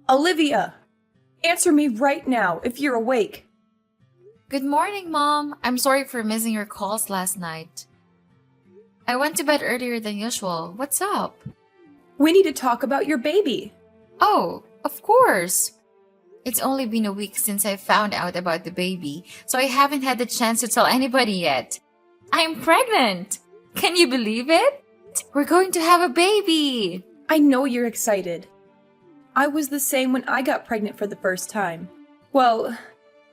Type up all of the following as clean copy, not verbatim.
Olivia! Answer me right now if you're awake. Good morning, Mom. I'm sorry for missing your calls last night. I went to bed earlier than usual. What's up? We need to talk about your baby. Oh, of course. It's only been a week since I found out about the baby, so I haven't had the chance to tell anybody yet. I'm pregnant! Can you believe it? We're going to have a baby! I know you're excited. I was the same when I got pregnant for the first time. Well,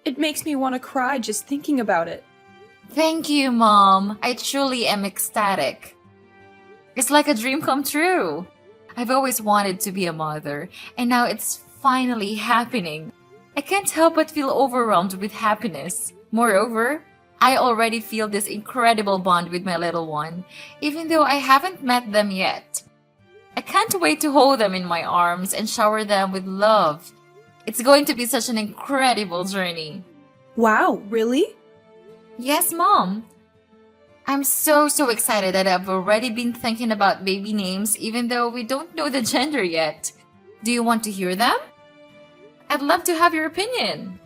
it makes me want to cry just thinking about it. Thank you, Mom. I truly am ecstatic. It's like a dream come true. I've always wanted to be a mother, and now it's finally happening. I can't help but feel overwhelmed with happiness. Moreover, I already feel this incredible bond with my little one, even though I haven't met them yet. I can't wait to hold them in my arms and shower them with love. It's going to be such an incredible journey. Wow, really? Yes, Mom. I'm so excited that I've already been thinking about baby names even though we don't know the gender yet. Do you want to hear them? I'd love to have your opinion.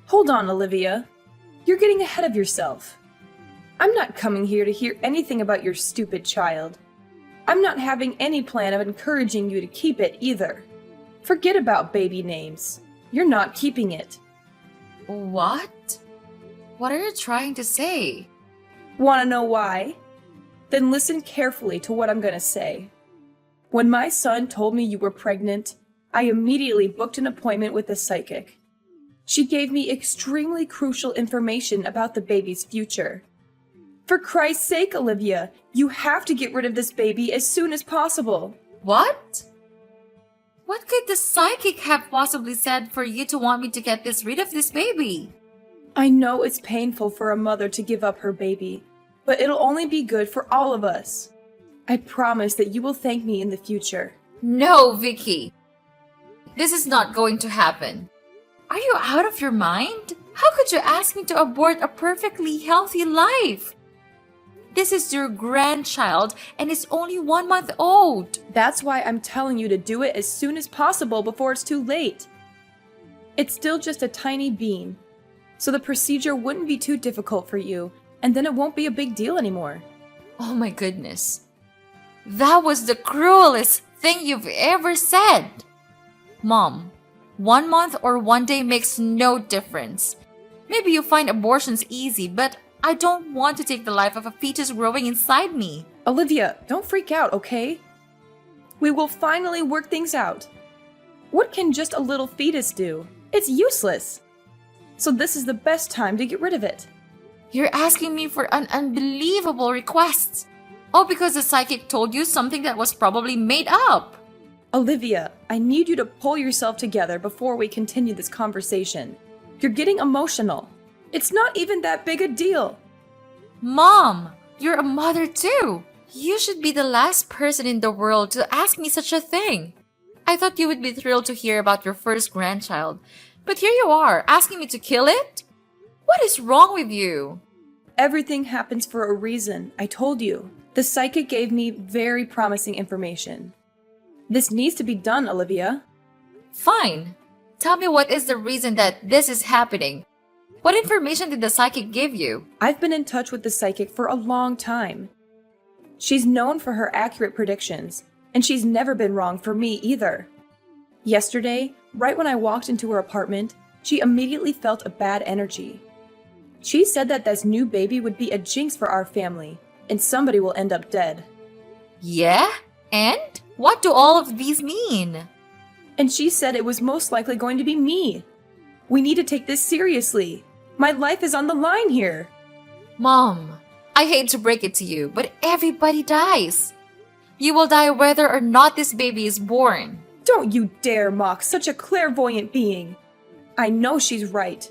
Hold on, Olivia. You're getting ahead of yourself. I'm not coming here to hear anything about your stupid child. I'm not having any plan of encouraging you to keep it either. Forget about baby names. You're not keeping it. What? What are you trying to say? Want to know why? Then listen carefully to what I'm going to say. When my son told me you were pregnant, I immediately booked an appointment with a psychic. She gave me extremely crucial information about the baby's future. For Christ's sake, Olivia, you have to get rid of this baby as soon as possible. What? What could the psychic have possibly said for you to want me to get rid of this baby? I know it's painful for a mother to give up her baby, but it'll only be good for all of us. I promise that you will thank me in the future. No, Vicky. This is not going to happen. Are you out of your mind? How could you ask me to abort a perfectly healthy life? This is your grandchild and it's only 1 month old. That's why I'm telling you to do it as soon as possible before it's too late. It's still just a tiny bean, so the procedure wouldn't be too difficult for you, and then it won't be a big deal anymore. Oh my goodness. That was the cruelest thing you've ever said. Mom, 1 month or 1 day makes no difference. Maybe you find abortions easy, but I don't want to take the life of a fetus growing inside me. Olivia, don't freak out, okay? We will finally work things out. What can just a little fetus do? It's useless. So this is the best time to get rid of it. You're asking me for an unbelievable request. All because the psychic told you something that was probably made up. Olivia, I need you to pull yourself together before we continue this conversation. You're getting emotional. It's not even that big a deal. Mom, you're a mother too. You should be the last person in the world to ask me such a thing. I thought you would be thrilled to hear about your first grandchild. But here you are, asking me to kill it? What is wrong with you? Everything happens for a reason, I told you. The psychic gave me very promising information. This needs to be done, Olivia. Fine. Tell me what is the reason that this is happening. What information did the psychic give you? I've been in touch with the psychic for a long time. She's known for her accurate predictions, and she's never been wrong for me either. Yesterday, right when I walked into her apartment, she immediately felt a bad energy. She said that this new baby would be a jinx for our family, and somebody will end up dead. Yeah? And? What do all of these mean? And she said it was most likely going to be me. We need to take this seriously. My life is on the line here. Mom, I hate to break it to you, but everybody dies. You will die whether or not this baby is born. Don't you dare mock such a clairvoyant being. I know she's right.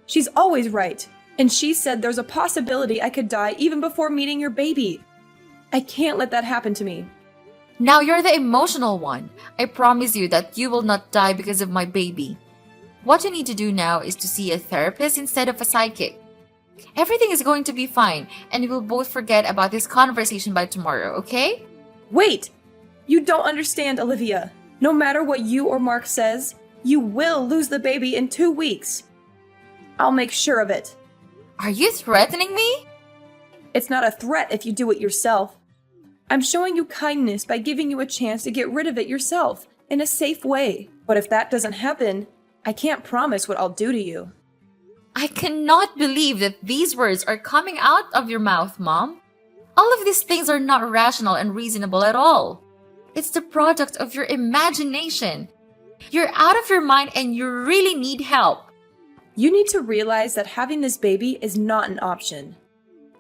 She's always right. And she said there's a possibility I could die even before meeting your baby. I can't let that happen to me. Now you're the emotional one. I promise you that you will not die because of my baby. What you need to do now is to see a therapist instead of a psychic. Everything is going to be fine, and we will both forget about this conversation by tomorrow, okay? Wait! You don't understand, Olivia. No matter what you or Mark says, you will lose the baby in 2 weeks. I'll make sure of it. Are you threatening me? It's not a threat if you do it yourself. I'm showing you kindness by giving you a chance to get rid of it yourself in a safe way. But if that doesn't happen, I can't promise what I'll do to you. I cannot believe that these words are coming out of your mouth, Mom. All of these things are not rational and reasonable at all. It's the product of your imagination. You're out of your mind and you really need help. You need to realize that having this baby is not an option.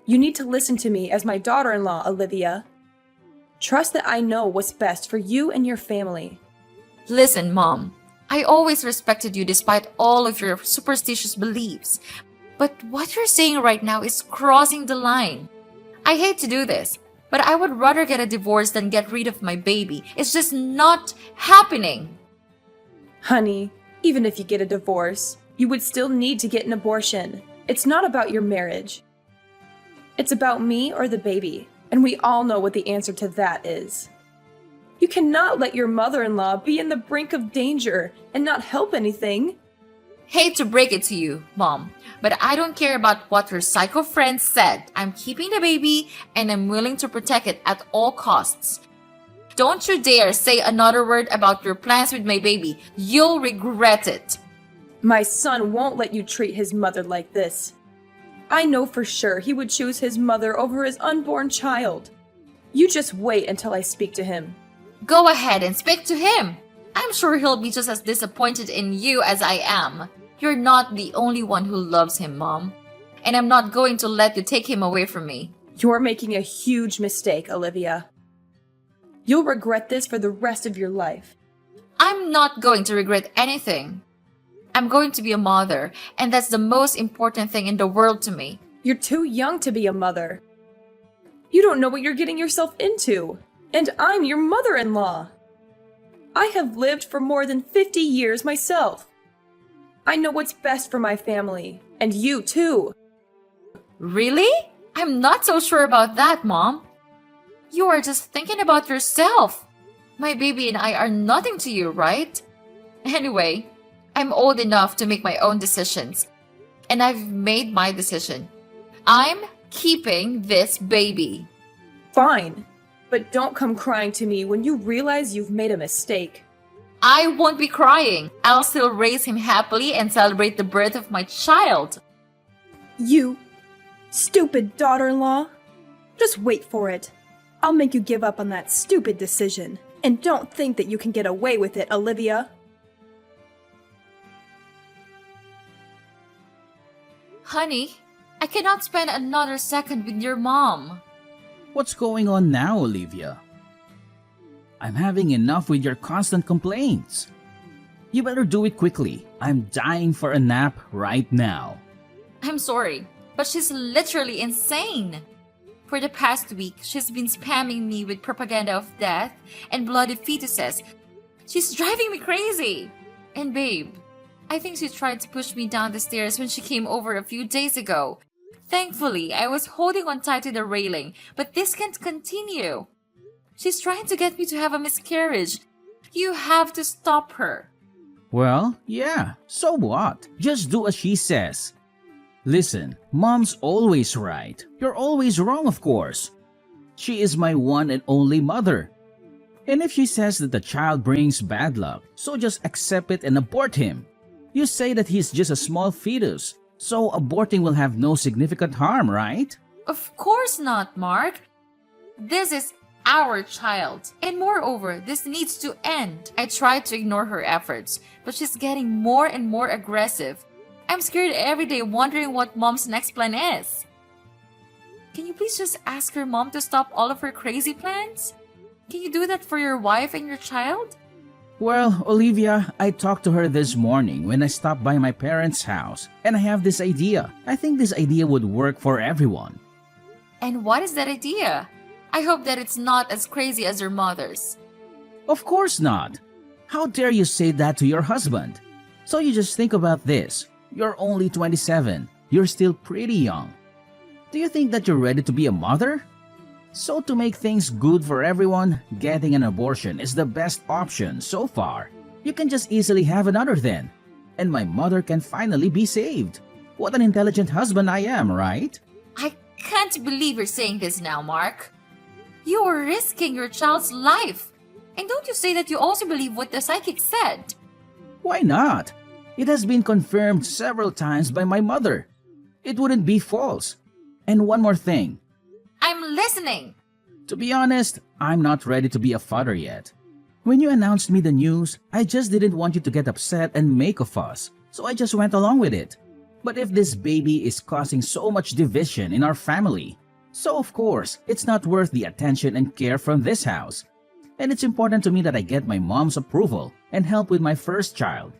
You need to listen to me as my daughter-in-law, Olivia. Trust that I know what's best for you and your family. Listen, Mom. I always respected you despite all of your superstitious beliefs. But what you're saying right now is crossing the line. I hate to do this, but I would rather get a divorce than get rid of my baby. It's just not happening. Honey, even if you get a divorce, you would still need to get an abortion. It's not about your marriage. It's about me or the baby, and we all know what the answer to that is. You cannot let your mother-in-law be in the brink of danger and not help anything. Hate to break it to you, Mom, but I don't care about what your psycho friend said. I'm keeping the baby and I'm willing to protect it at all costs. Don't you dare say another word about your plans with my baby. You'll regret it. My son won't let you treat his mother like this. I know for sure he would choose his mother over his unborn child. You just wait until I speak to him. Go ahead and speak to him. I'm sure he'll be just as disappointed in you as I am. You're not the only one who loves him, Mom. And I'm not going to let you take him away from me. You're making a huge mistake, Olivia. You'll regret this for the rest of your life. I'm not going to regret anything. I'm going to be a mother, and that's the most important thing in the world to me. You're too young to be a mother. You don't know what you're getting yourself into. And I'm your mother-in-law. I have lived for more than 50 years myself. I know what's best for my family, and you too. Really? I'm not so sure about that, Mom. You are just thinking about yourself. My baby and I are nothing to you, right? Anyway, I'm old enough to make my own decisions. And I've made my decision. I'm keeping this baby. Fine. But don't come crying to me when you realize you've made a mistake. I won't be crying. I'll still raise him happily and celebrate the birth of my child. You stupid daughter-in-law. Just wait for it. I'll make you give up on that stupid decision. And don't think that you can get away with it, Olivia. Honey, I cannot spend another second with your mom. What's going on now, Olivia? I'm having enough with your constant complaints. You better do it quickly. I'm dying for a nap right now. I'm sorry, but she's literally insane. For the past week, she's been spamming me with propaganda of death and bloody fetuses. She's driving me crazy. And babe, I think she tried to push me down the stairs when she came over a few days ago. Thankfully, I was holding on tight to the railing, but this can't continue. She's trying to get me to have a miscarriage. You have to stop her. Well, yeah, so what? Just do as she says. Listen, Mom's always right. You're always wrong, of course. She is my one and only mother. And if she says that the child brings bad luck, so just accept it and abort him. You say that he's just a small fetus, so aborting will have no significant harm, right? Of course not, Mark. This is our child. And moreover, this needs to end. I tried to ignore her efforts, but she's getting more and more aggressive. I'm scared every day wondering what Mom's next plan is. Can you please just ask your mom to stop all of her crazy plans? Can you do that for your wife and your child? Well, Olivia, I talked to her this morning when I stopped by my parents' house, and I have this idea. I think this idea would work for everyone. And what is that idea? I hope that it's not as crazy as your mother's. Of course not. How dare you say that to your husband? So you just think about this. You're only 27. You're still pretty young. Do you think that you're ready to be a mother? So to make things good for everyone, getting an abortion is the best option so far. You can just easily have another then. And my mother can finally be saved. What an intelligent husband I am, right? I can't believe you're saying this now, Mark. You are risking your child's life. And don't you say that you also believe what the psychic said? Why not? It has been confirmed several times by my mother. It wouldn't be false. And one more thing. I'm listening. To be honest, I'm not ready to be a father yet. When you announced me the news, I just didn't want you to get upset and make a fuss, so I just went along with it. But if this baby is causing so much division in our family, so of course, it's not worth the attention and care from this house. And it's important to me that I get my mom's approval and help with my first child.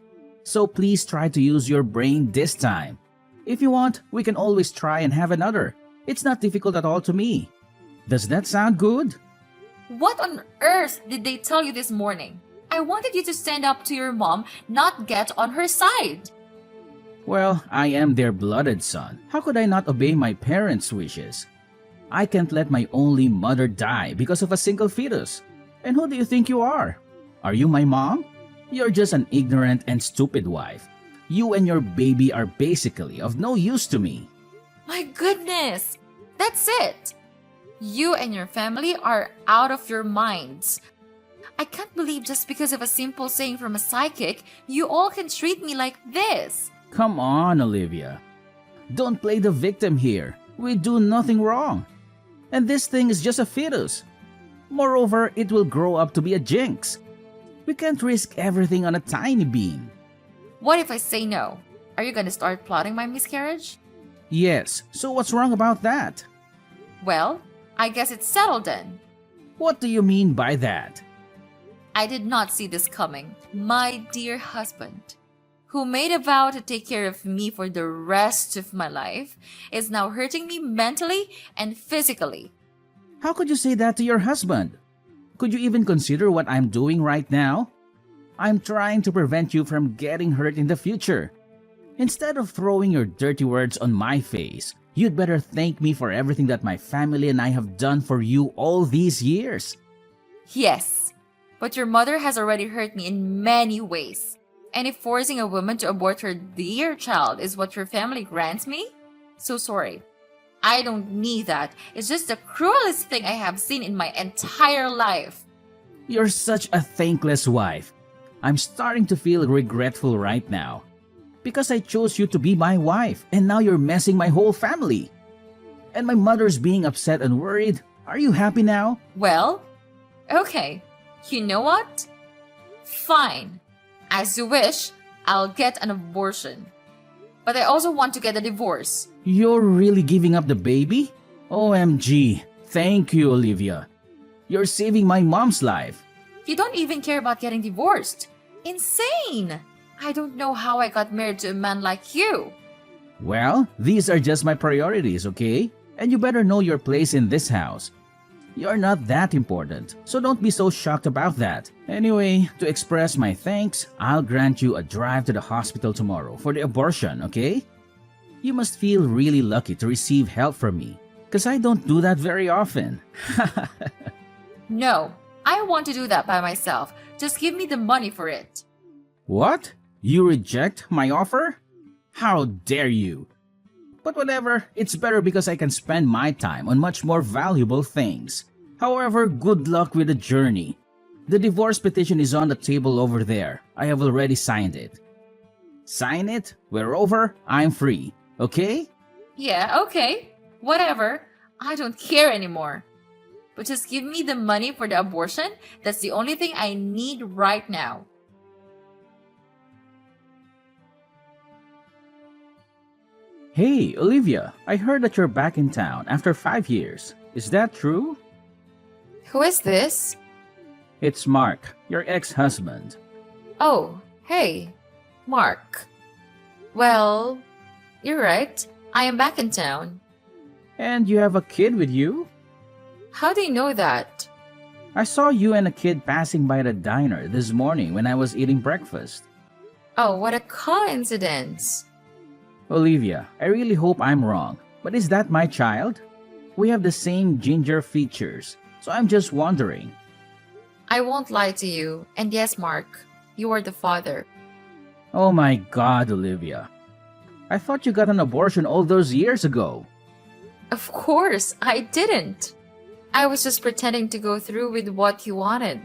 So please try to use your brain this time. If you want, we can always try and have another. It's not difficult at all to me. Does that sound good? What on earth did they tell you this morning? I wanted you to stand up to your mom, not get on her side. Well, I am their blooded son. How could I not obey my parents' wishes? I can't let my only mother die because of a single fetus. And who do you think you are? Are you my mom? You're just an ignorant and stupid wife. You and your baby are basically of no use to me. My goodness, that's it. You and your family are out of your minds. I can't believe just because of a simple saying from a psychic, you all can treat me like this. Come on, Olivia. Don't play the victim here. We do nothing wrong. And this thing is just a fetus. Moreover, it will grow up to be a jinx. We can't risk everything on a tiny bean. What if I say no? Are you gonna start plotting my miscarriage? Yes, so what's wrong about that? Well, I guess it's settled then. What do you mean by that? I did not see this coming. My dear husband, who made a vow to take care of me for the rest of my life, is now hurting me mentally and physically. How could you say that to your husband? Could you even consider what I'm doing right now? I'm trying to prevent you from getting hurt in the future. Instead of throwing your dirty words on my face, you'd better thank me for everything that my family and I have done for you all these years. Yes, but your mother has already hurt me in many ways. And if forcing a woman to abort her dear child is what your family grants me, so sorry. I don't need that. It's just the cruelest thing I have seen in my entire life. You're such a thankless wife. I'm starting to feel regretful right now. Because I chose you to be my wife, and now you're messing my whole family. And my mother's being upset and worried. Are you happy now? Well, okay. You know what? Fine. As you wish, I'll get an abortion. But I also want to get a divorce. You're really giving up the baby? OMG. Thank you, Olivia. You're saving my mom's life. You don't even care about getting divorced. Insane! I don't know how I got married to a man like you. Well, these are just my priorities, okay? And you better know your place in this house. You're not that important, so don't be so shocked about that. Anyway, to express my thanks, I'll grant you a drive to the hospital tomorrow for the abortion, okay? You must feel really lucky to receive help from me, because I don't do that very often. No, I want to do that by myself. Just give me the money for it. What? You reject my offer? How dare you? But whatever, it's better because I can spend my time on much more valuable things. However, good luck with the journey. The divorce petition is on the table over there. I have already signed it. Sign it, we're over, I'm free. Okay? Yeah, okay. Whatever. I don't care anymore. But just give me the money for the abortion. That's the only thing I need right now. Hey, Olivia, I heard that you're back in town after 5 years. Is that true? Who is this? It's Mark, your ex-husband. Oh, hey, Mark. Well, you're right. I am back in town. And you have a kid with you? How do you know that? I saw you and a kid passing by the diner this morning when I was eating breakfast. Oh, what a coincidence. Olivia, I really hope I'm wrong, but is that my child? We have the same ginger features, so I'm just wondering. I won't lie to you, and yes, Mark, you are the father. Oh my God, Olivia. I thought you got an abortion all those years ago. Of course, I didn't. I was just pretending to go through with what you wanted.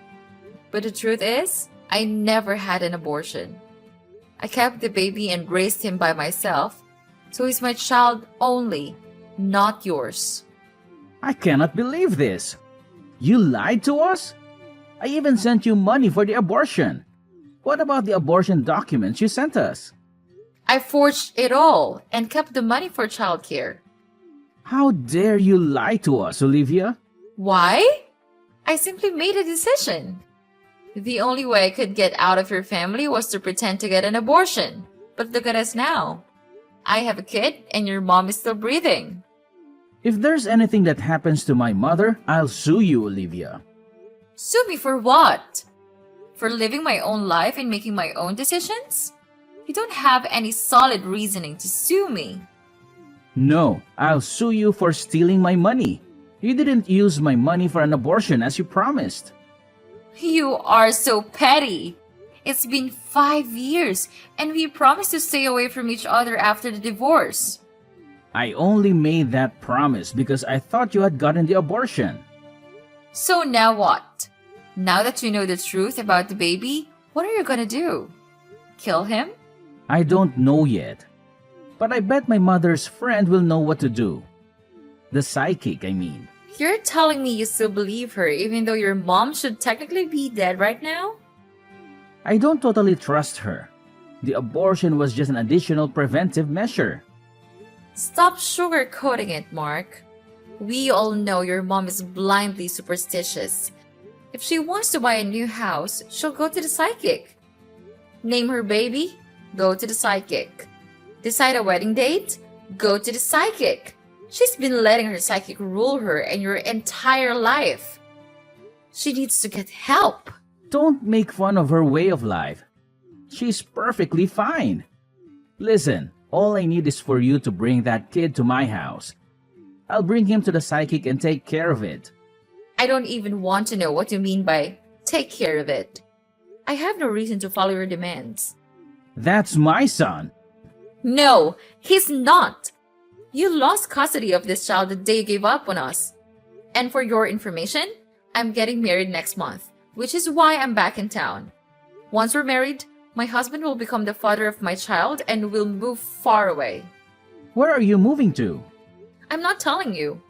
But the truth is, I never had an abortion. I kept the baby and raised him by myself, so he's my child only, not yours. I cannot believe this. You lied to us? I even sent you money for the abortion. What about the abortion documents you sent us? I forged it all and kept the money for childcare. How dare you lie to us, Olivia? Why? I simply made a decision. The only way I could get out of your family was to pretend to get an abortion. But look at us now. I have a kid and your mom is still breathing. If there's anything that happens to my mother, I'll sue you, Olivia. Sue me for what? For living my own life and making my own decisions? You don't have any solid reasoning to sue me. No, I'll sue you for stealing my money. You didn't use my money for an abortion as you promised. You are so petty. It's been 5 years and we promised to stay away from each other after the divorce. I only made that promise because I thought you had gotten the abortion. So now what? Now that you know the truth about the baby, what are you gonna do? Kill him? I don't know yet. But I bet my mother's friend will know what to do. The psychic, I mean. You're telling me you still believe her even though your mom should technically be dead right now? I don't totally trust her. The abortion was just an additional preventive measure. Stop sugarcoating it, Mark. We all know your mom is blindly superstitious. If she wants to buy a new house, she'll go to the psychic. Name her baby? Go to the psychic. Decide a wedding date? Go to the psychic. She's been letting her psychic rule her and your entire life. She needs to get help. Don't make fun of her way of life. She's perfectly fine. Listen, all I need is for you to bring that kid to my house. I'll bring him to the psychic and take care of it. I don't even want to know what you mean by take care of it. I have no reason to follow your demands. That's my son. No, he's not. You lost custody of this child the day you gave up on us. And for your information, I'm getting married next month, which is why I'm back in town. Once we're married, my husband will become the father of my child and we'll move far away. Where are you moving to? I'm not telling you.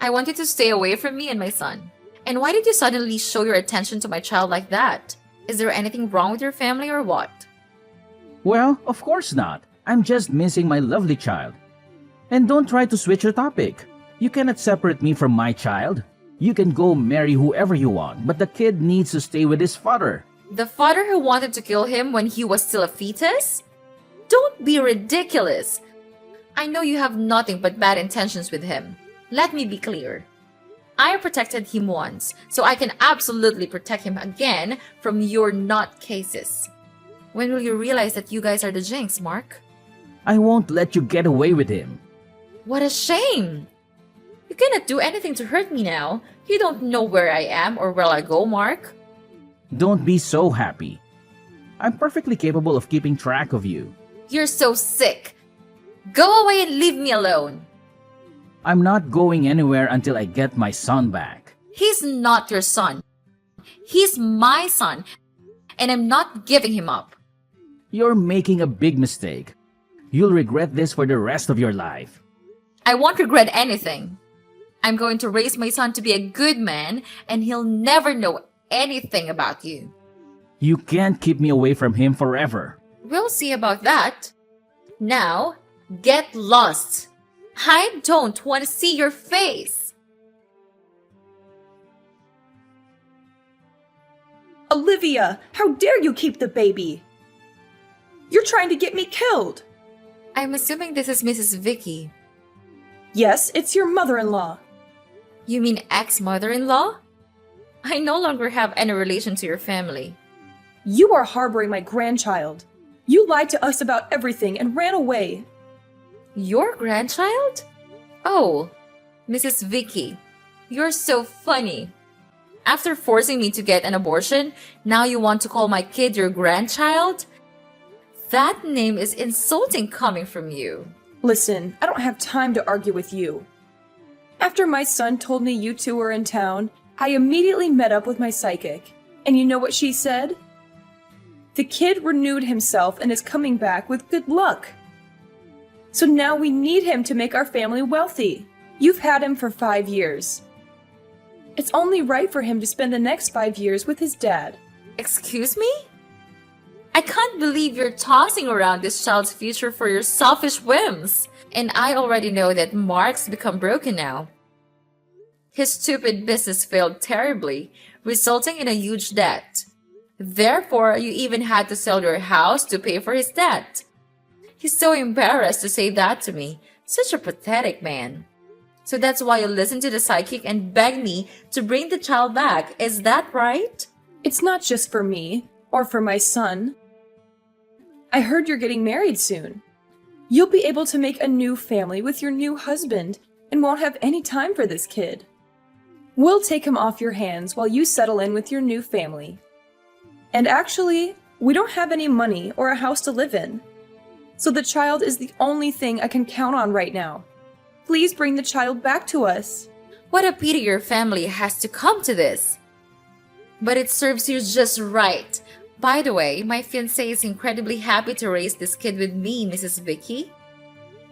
I want you to stay away from me and my son. And why did you suddenly show your attention to my child like that? Is there anything wrong with your family or what? Well, of course not. I'm just missing my lovely child. And don't try to switch the topic. You cannot separate me from my child. You can go marry whoever you want, but the kid needs to stay with his father. The father who wanted to kill him when he was still a fetus? Don't be ridiculous. I know you have nothing but bad intentions with him. Let me be clear. I protected him once, so I can absolutely protect him again from your nutcases. When will you realize that you guys are the jinx, Mark? I won't let you get away with him. What a shame! You cannot do anything to hurt me now. You don't know where I am or where I go, Mark. Don't be so happy. I'm perfectly capable of keeping track of you. You're so sick. Go away and leave me alone. I'm not going anywhere until I get my son back. He's not your son. He's my son, and I'm not giving him up. You're making a big mistake. You'll regret this for the rest of your life. I won't regret anything. I'm going to raise my son to be a good man, and he'll never know anything about you. You can't keep me away from him forever. We'll see about that. Now, get lost. I don't want to see your face. Olivia, how dare you keep the baby? You're trying to get me killed. I'm assuming this is Mrs. Vicky. Yes, it's your mother-in-law. You mean ex-mother-in-law? I no longer have any relation to your family. You are harboring my grandchild. You lied to us about everything and ran away. Your grandchild? Oh, Mrs. Vicky, you're so funny. After forcing me to get an abortion, now you want to call my kid your grandchild? That name is insulting coming from you. Listen, I don't have time to argue with you. After my son told me you two were in town, I immediately met up with my psychic. And you know what she said? The kid renewed himself and is coming back with good luck. So now we need him to make our family wealthy. You've had him for 5 years. It's only right for him to spend the next 5 years with his dad. Excuse me? I can't believe you're tossing around this child's future for your selfish whims. And I already know that Mark's become broken now. His stupid business failed terribly, resulting in a huge debt. Therefore, you even had to sell your house to pay for his debt. He's so embarrassed to say that to me. Such a pathetic man. So that's why you listened to the psychic and begged me to bring the child back. Is that right? It's not just for me, or for my son. I heard you're getting married soon. You'll be able to make a new family with your new husband and won't have any time for this kid. We'll take him off your hands while you settle in with your new family. And actually, we don't have any money or a house to live in. So the child is the only thing I can count on right now. Please bring the child back to us. What a pity your family has to come to this. But it serves you just right. By the way, my fiancé is incredibly happy to raise this kid with me, Mrs. Vicky.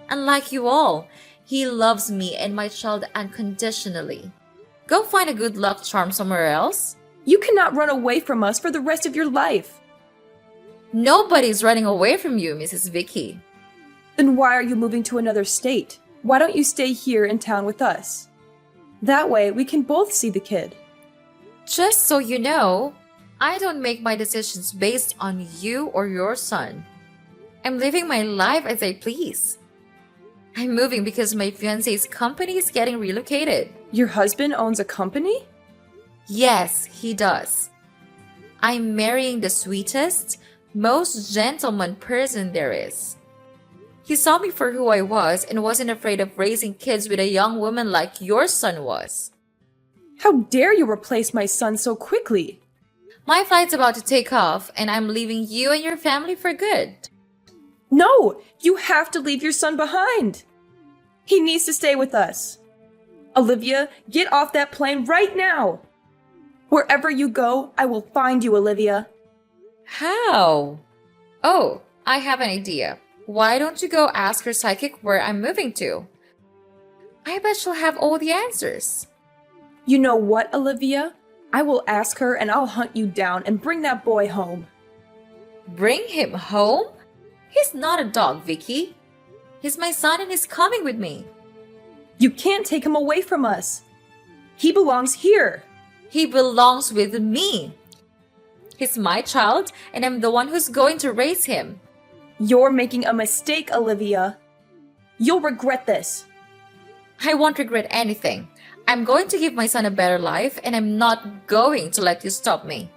Unlike you all, he loves me and my child unconditionally. Go find a good luck charm somewhere else. You cannot run away from us for the rest of your life. Nobody's running away from you, Mrs. Vicky. Then why are you moving to another state? Why don't you stay here in town with us? That way we can both see the kid. Just so you know, I don't make my decisions based on you or your son. I'm living my life as I please. I'm moving because my fiancé's company is getting relocated. Your husband owns a company? Yes, he does. I'm marrying the sweetest, most gentleman person there is. He saw me for who I was and wasn't afraid of raising kids with a young woman like your son was. How dare you replace my son so quickly? My flight's about to take off and I'm leaving you and your family for good. No, you have to leave your son behind. He needs to stay with us. Olivia, get off that plane right now. Wherever you go, I will find you, Olivia. How? Oh, I have an idea. Why don't you go ask your psychic where I'm moving to? I bet she'll have all the answers. You know what, Olivia? I will ask her and I'll hunt you down and bring that boy home. Bring him home? He's not a dog, Vicky. He's my son and he's coming with me. You can't take him away from us. He belongs here. He belongs with me. He's my child and I'm the one who's going to raise him. You're making a mistake, Olivia. You'll regret this. I won't regret anything. I'm going to give my son a better life and I'm not going to let you stop me.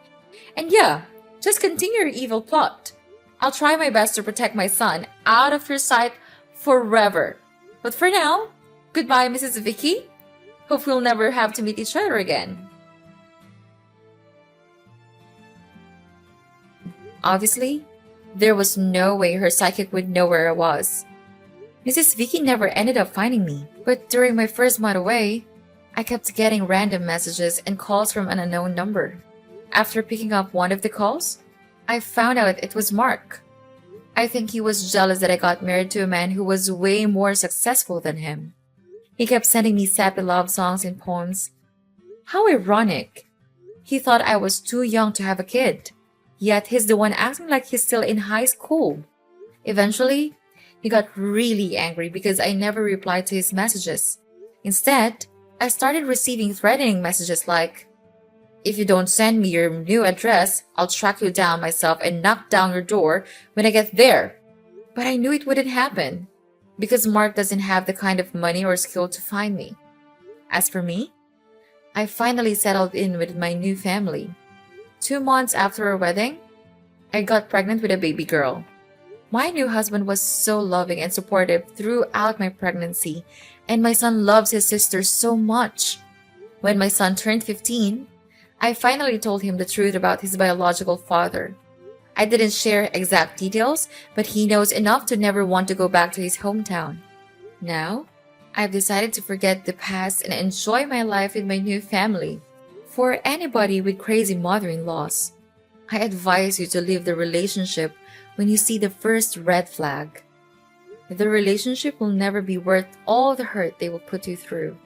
And yeah, just continue your evil plot. I'll try my best to protect my son out of your sight forever. But for now, goodbye, Mrs. Vicky. Hope we'll never have to meet each other again. Obviously, there was no way her psychic would know where I was. Mrs. Vicky never ended up finding me, but during my first month away, I kept getting random messages and calls from an unknown number. After picking up one of the calls, I found out it was Mark. I think he was jealous that I got married to a man who was way more successful than him. He kept sending me sappy love songs and poems. How ironic. He thought I was too young to have a kid. Yet he's the one acting like he's still in high school. Eventually, he got really angry because I never replied to his messages. Instead, I started receiving threatening messages like, "If you don't send me your new address, I'll track you down myself and knock down your door when I get there." But I knew it wouldn't happen because Mark doesn't have the kind of money or skill to find me. As for me, I finally settled in with my new family. 2 months after our wedding, I got pregnant with a baby girl. My new husband was so loving and supportive throughout my pregnancy, and my son loves his sister so much. When my son turned 15, I finally told him the truth about his biological father. I didn't share exact details, but he knows enough to never want to go back to his hometown. Now, I've decided to forget the past and enjoy my life with my new family. For anybody with crazy mother-in-laws, I advise you to leave the relationship when you see the first red flag. The relationship will never be worth all the hurt they will put you through.